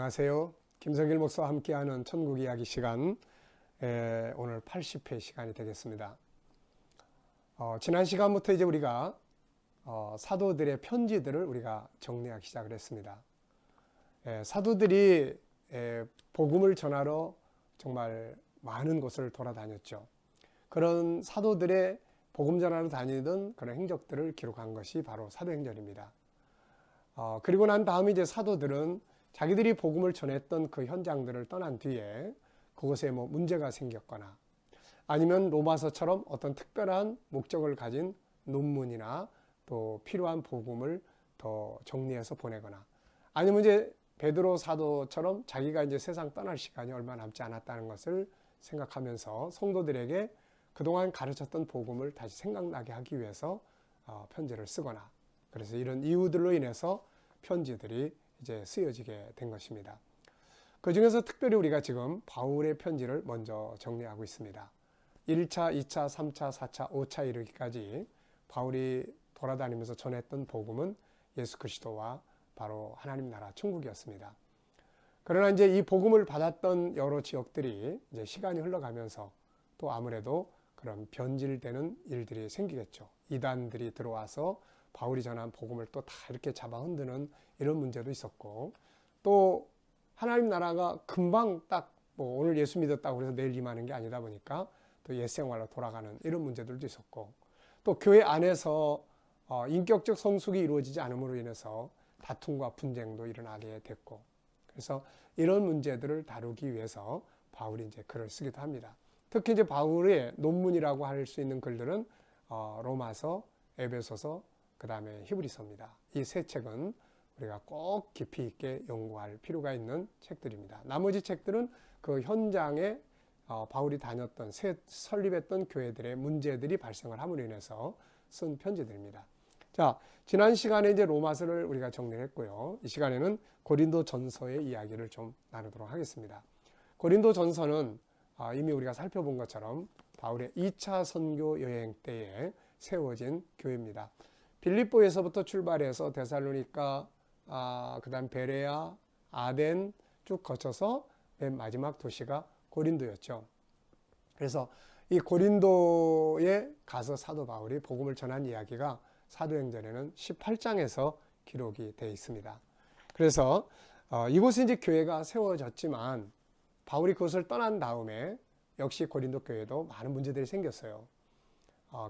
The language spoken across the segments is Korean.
안녕하세요. 김성길 목사와 함께하는 천국 이야기 시간, 오늘 80회 시간이 되겠습니다. 지난 시간부터 이제 우리가 사도들의 편지들을 우리가 정리하기 시작을 했습니다. 사도들이 복음을 전하러 정말 많은 곳을 돌아다녔죠. 그런 사도들의 복음 전하러 다니던 그런 행적들을 기록한 것이 바로 사도행전입니다. 그리고 난 다음에 이제 사도들은 자기들이 복음을 전했던 그 현장들을 떠난 뒤에 그곳에 뭐 문제가 생겼거나 아니면 로마서처럼 어떤 특별한 목적을 가진 논문이나 또 필요한 복음을 더 정리해서 보내거나 아니면 이제 베드로 사도처럼 자기가 이제 세상 떠날 시간이 얼마 남지 않았다는 것을 생각하면서 성도들에게 그동안 가르쳤던 복음을 다시 생각나게 하기 위해서 편지를 쓰거나, 그래서 이런 이유들로 인해서 편지들이 이제 쓰여지게 된 것입니다. 그 중에서 특별히 우리가 지금 바울의 편지를 먼저 정리하고 있습니다. 1차, 2차, 3차, 4차, 5차 이르기까지 바울이 돌아다니면서 전했던 복음은 예수 그리스도와 바로 하나님 나라 천국이었습니다. 그러나 이제 이 복음을 받았던 여러 지역들이 이제 시간이 흘러가면서 또 아무래도 그런 변질되는 일들이 생기겠죠. 이단들이 들어와서 바울이 전한 복음을 또 다 이렇게 잡아 흔드는 이런 문제도 있었고, 또 하나님 나라가 금방 딱 뭐 오늘 예수 믿었다고 해서 내일 임하는 게 아니다 보니까 또 옛 생활로 돌아가는 이런 문제들도 있었고, 또 교회 안에서 인격적 성숙이 이루어지지 않음으로 인해서 다툼과 분쟁도 일어나게 됐고, 그래서 이런 문제들을 다루기 위해서 바울이 이제 글을 쓰기도 합니다. 특히 이제 바울의 논문이라고 할 수 있는 글들은 로마서, 에베소서, 그 다음에 히브리서입니다. 이 세 책은 우리가 꼭 깊이 있게 연구할 필요가 있는 책들입니다. 나머지 책들은 그 현장에 바울이 다녔던 설립했던 교회들의 문제들이 발생을 함으로 인해서 쓴 편지들입니다. 자, 지난 시간에 이제 로마서를 우리가 정리를 했고요. 이 시간에는 고린도 전서의 이야기를 좀 나누도록 하겠습니다. 고린도 전서는 이미 우리가 살펴본 것처럼 바울의 2차 선교 여행 때에 세워진 교회입니다. 빌립보에서부터 출발해서 데살로니가, 그 다음 베레아, 아덴 쭉 거쳐서 맨 마지막 도시가 고린도였죠. 그래서 이 고린도에 가서 사도 바울이 복음을 전한 이야기가 사도행전에는 18장에서 기록이 되어 있습니다. 그래서 이곳에 이제 교회가 세워졌지만 바울이 그것을 떠난 다음에 역시 고린도 교회도 많은 문제들이 생겼어요.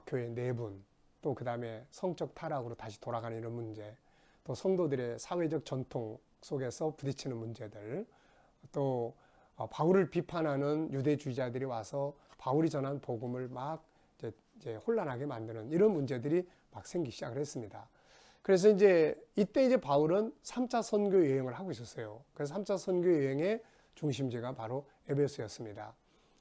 교회 내분, 또 그 다음에 성적 타락으로 다시 돌아가는 이런 문제, 또 성도들의 사회적 전통 속에서 부딪히는 문제들, 또 바울을 비판하는 유대주의자들이 와서 바울이 전한 복음을 막 이제 혼란하게 만드는 이런 문제들이 막 생기기 시작을 했습니다. 그래서 이때 이제 바울은 3차 선교 여행을 하고 있었어요. 그래서 3차 선교 여행의 중심지가 바로 에베소였습니다.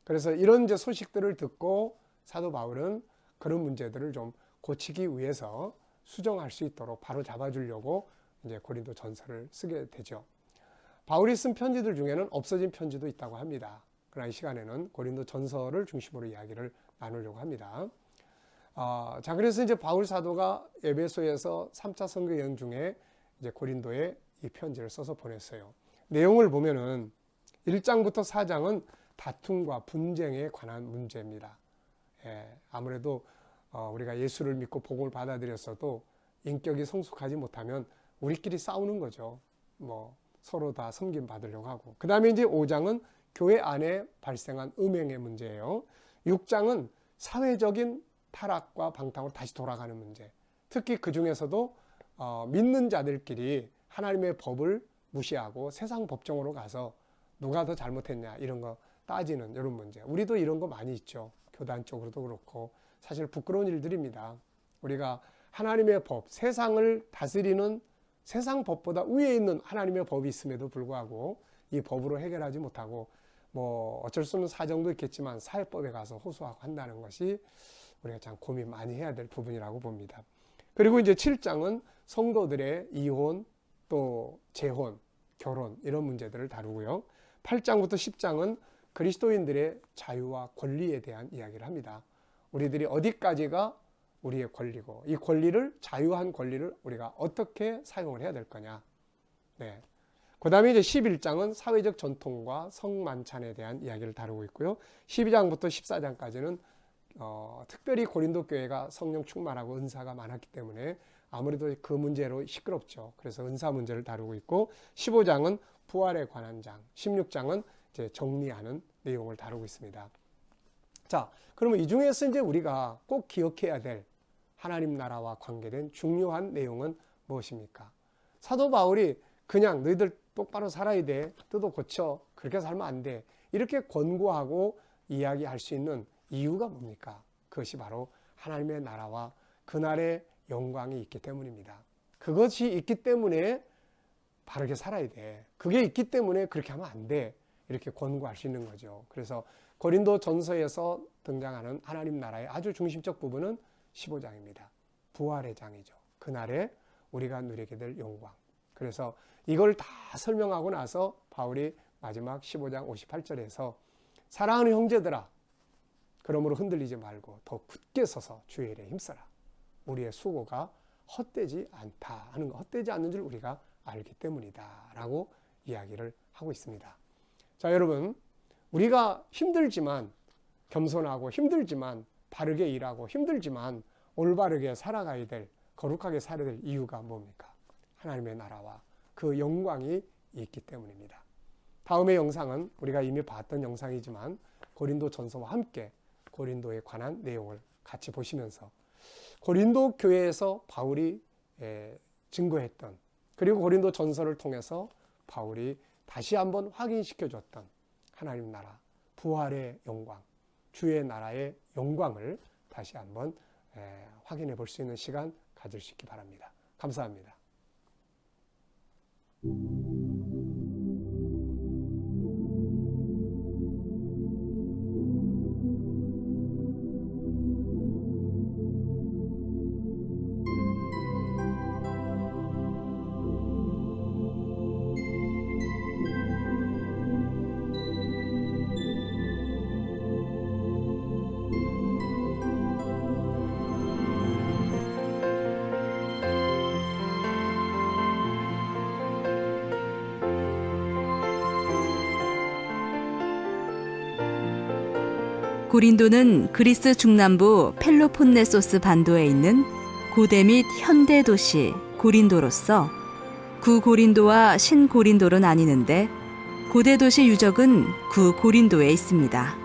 그래서 이런 이제 소식들을 듣고 사도 바울은 그런 문제들을 좀 고치기 위해서 수정할 수 있도록 바로 잡아주려고 이제 고린도 전서를 쓰게 되죠. 바울이 쓴 편지들 중에는 없어진 편지도 있다고 합니다. 그러나 이 시간에는 고린도 전서를 중심으로 이야기를 나누려고 합니다. 자, 그래서 이제 바울 사도가 에베소에서 3차 선교 여행 중에 이제 고린도에 이 편지를 써서 보냈어요. 내용을 보면은 1장부터 4장은 다툼과 분쟁에 관한 문제입니다. 아무래도 우리가 예수를 믿고 복음을 받아들였어도 인격이 성숙하지 못하면 우리끼리 싸우는 거죠. 뭐 서로 다 섬김 받으려고 하고. 그 다음에 이제 5장은 교회 안에 발생한 음행의 문제예요. 6장은 사회적인 타락과 방탕으로 다시 돌아가는 문제. 특히 그 중에서도 믿는 자들끼리 하나님의 법을 무시하고 세상 법정으로 가서 누가 더 잘못했냐 이런 거 따지는 이런 문제. 우리도 이런 거 많이 있죠. 교단 쪽으로도 그렇고 사실 부끄러운 일들입니다. 우리가 하나님의 법, 세상을 다스리는 세상 법보다 위에 있는 하나님의 법이 있음에도 불구하고 이 법으로 해결하지 못하고 뭐 어쩔 수 없는 사정도 있겠지만 사회법에 가서 호소하고 한다는 것이 우리가 참 고민 많이 해야 될 부분이라고 봅니다. 그리고 이제 7장은 성도들의 이혼, 또 재혼, 결혼 이런 문제들을 다루고요. 8장부터 10장은 그리스도인들의 자유와 권리에 대한 이야기를 합니다. 우리들이 어디까지가 우리의 권리고 이 권리를, 자유한 권리를 우리가 어떻게 사용을 해야 될 거냐. 네. 그 다음에 이제 11장은 사회적 전통과 성만찬에 대한 이야기를 다루고 있고요. 12장부터 14장까지는 특별히 고린도 교회가 성령 충만하고 은사가 많았기 때문에 아무래도 그 문제로 시끄럽죠. 그래서 은사 문제를 다루고 있고 15장은 부활에 관한 장, 16장은 이제 정리하는 내용을 다루고 있습니다. 자, 그러면 이 중에서 이제 우리가 꼭 기억해야 될 하나님 나라와 관계된 중요한 내용은 무엇입니까? 사도 바울이 그냥 너희들 똑바로 살아야 돼, 뜯어 고쳐, 그렇게 살면 안 돼, 이렇게 권고하고 이야기할 수 있는 이유가 뭡니까? 그것이 바로 하나님의 나라와 그날의 영광이 있기 때문입니다. 그것이 있기 때문에 바르게 살아야 돼, 그게 있기 때문에 그렇게 하면 안 돼, 이렇게 권고할 수 있는 거죠. 그래서 고린도 전서에서 등장하는 하나님 나라의 아주 중심적 부분은 15장입니다. 부활의 장이죠. 그날에 우리가 누리게 될 영광. 그래서 이걸 다 설명하고 나서 바울이 마지막 15장 58절에서 사랑하는 형제들아, 그러므로 흔들리지 말고 더 굳게 서서 주의 일에 힘써라. 우리의 수고가 헛되지 않다 하는 거, 헛되지 않는 줄 우리가 알기 때문이다 라고 이야기를 하고 있습니다. 자, 여러분, 우리가 힘들지만, 겸손하고 힘들지만, 바르게 일하고 힘들지만 올바르게 살아가야 될, 거룩하게 살아야 될 이유가 뭡니까? 하나님의 나라와 그 영광이 있기 때문입니다. 다음의 영상은 우리가 이미 봤던 영상이지만 고린도 전서와 함께 고린도에 관한 내용을 같이 보시면서 고린도 교회에서 바울이 증거했던, 그리고 고린도 전서를 통해서 바울이 다시 한번 확인시켜 줬던 하나님 나라, 부활의 영광, 주의 나라의 영광을 다시 한번 확인해 볼 수 있는 시간 가질 수 있기 바랍니다. 감사합니다. 고린도는 그리스 중남부 펠로폰네소스 반도에 있는 고대 및 현대 도시 고린도로서 구고린도와 신고린도로 나뉘는데 고대 도시 유적은 구고린도에 있습니다.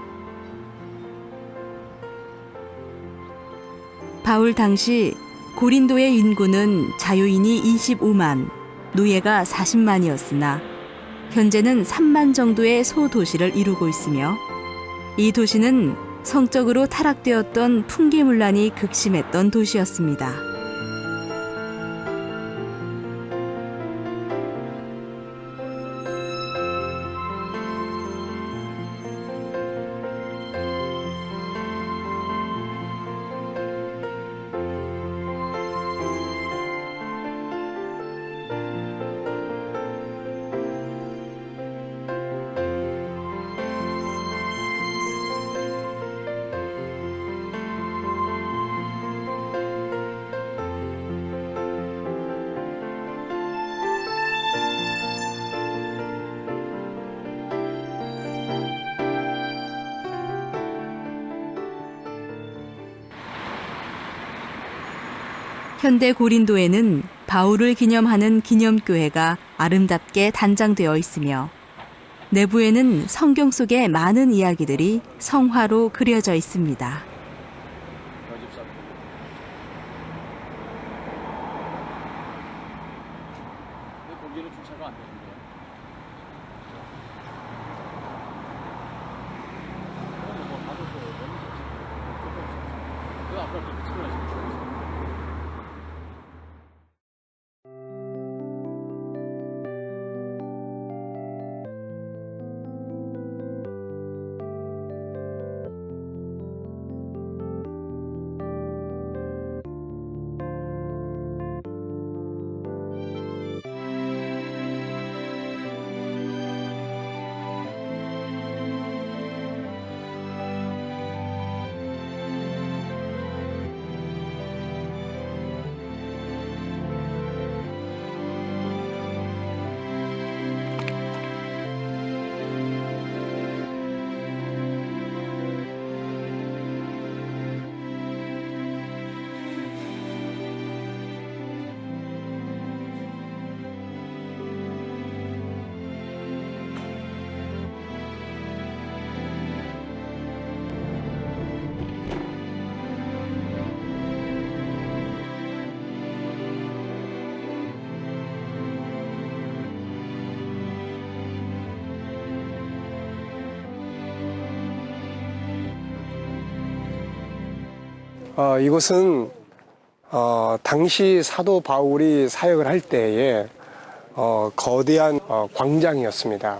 바울 당시 고린도의 인구는 자유인이 25만, 노예가 40만이었으나 현재는 3만 정도의 소도시를 이루고 있으며 이 도시는 성적으로 타락되었던 풍기문란이 극심했던 도시였습니다. 현대 고린도에는 바울을 기념하는 기념교회가 아름답게 단장되어 있으며 내부에는 성경 속의 많은 이야기들이 성화로 그려져 있습니다. 거기는 주차가 안 되는데. 뭐 가족도 너무 좋지. 그 아까 그렇게 찍어야지. 이곳은 당시 사도 바울이 사역을 할 때에 거대한 광장이었습니다.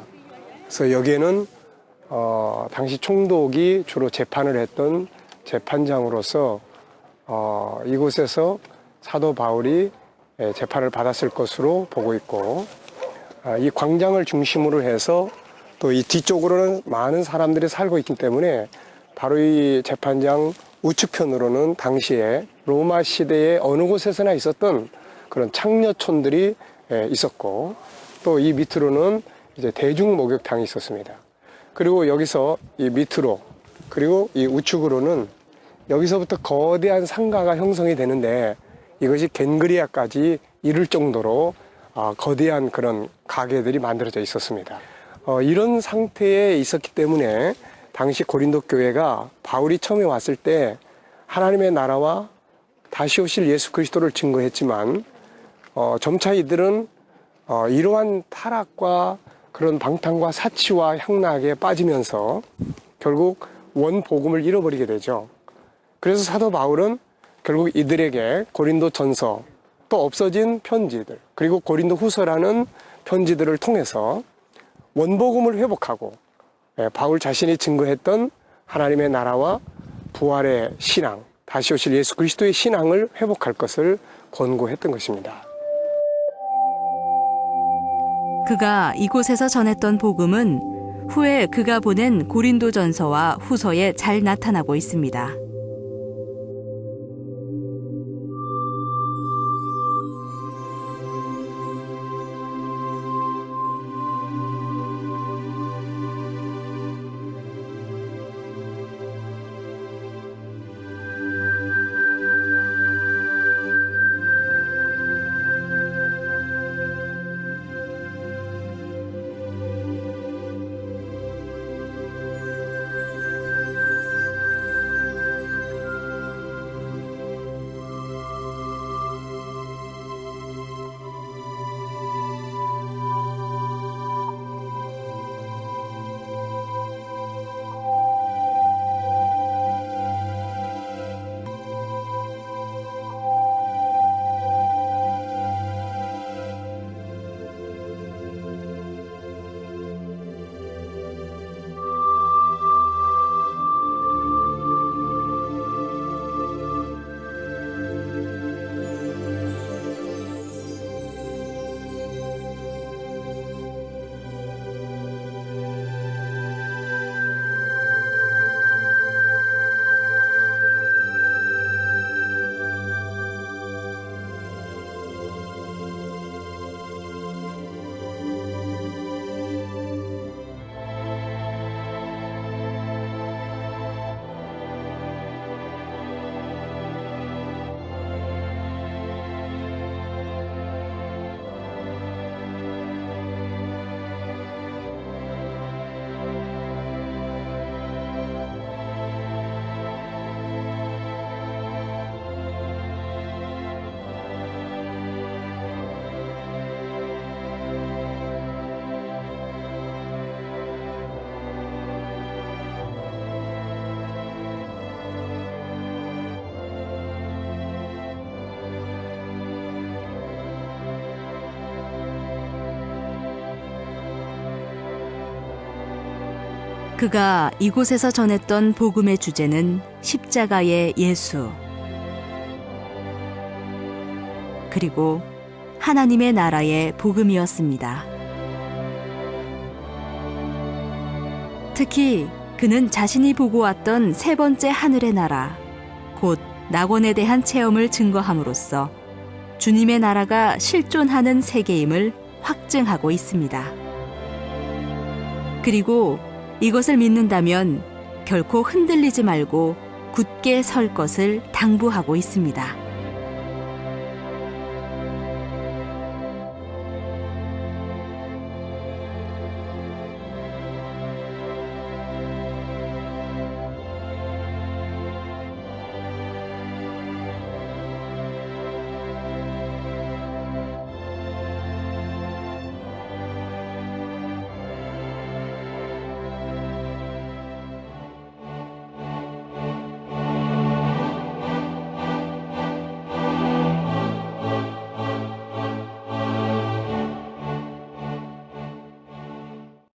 그래서 여기에는 당시 총독이 주로 재판을 했던 재판장으로서 이곳에서 사도 바울이 재판을 받았을 것으로 보고 있고, 이 광장을 중심으로 해서 또 이 뒤쪽으로는 많은 사람들이 살고 있기 때문에 바로 이 재판장 우측편으로는 당시에 로마 시대의 어느 곳에서나 있었던 그런 창녀촌들이 있었고, 또 이 밑으로는 이제 대중 목욕탕이 있었습니다. 그리고 여기서 이 밑으로, 그리고 이 우측으로는 여기서부터 거대한 상가가 형성이 되는데, 이것이 겐그리아까지 이를 정도로 거대한 그런 가게들이 만들어져 있었습니다. 이런 상태에 있었기 때문에 당시 고린도 교회가 바울이 처음에 왔을 때 하나님의 나라와 다시 오실 예수 그리스도를 증거했지만, 점차 이들은 이러한 타락과 그런 방탕과 사치와 향락에 빠지면서 결국 원 복음을 잃어버리게 되죠. 그래서 사도 바울은 결국 이들에게 고린도 전서, 또 없어진 편지들, 그리고 고린도 후서라는 편지들을 통해서 원복음을 회복하고 바울 자신이 증거했던 하나님의 나라와 부활의 신앙, 다시 오실 예수 그리스도의 신앙을 회복할 것을 권고했던 것입니다. 그가 이곳에서 전했던 복음은 후에 그가 보낸 고린도전서와 후서에 잘 나타나고 있습니다. 그가 이곳에서 전했던 복음의 주제는 십자가의 예수, 그리고 하나님의 나라의 복음이었습니다. 특히 그는 자신이 보고 왔던 세 번째 하늘의 나라, 곧 낙원에 대한 체험을 증거함으로써 주님의 나라가 실존하는 세계임을 확증하고 있습니다. 그리고 이것을 믿는다면 결코 흔들리지 말고 굳게 설 것을 당부하고 있습니다.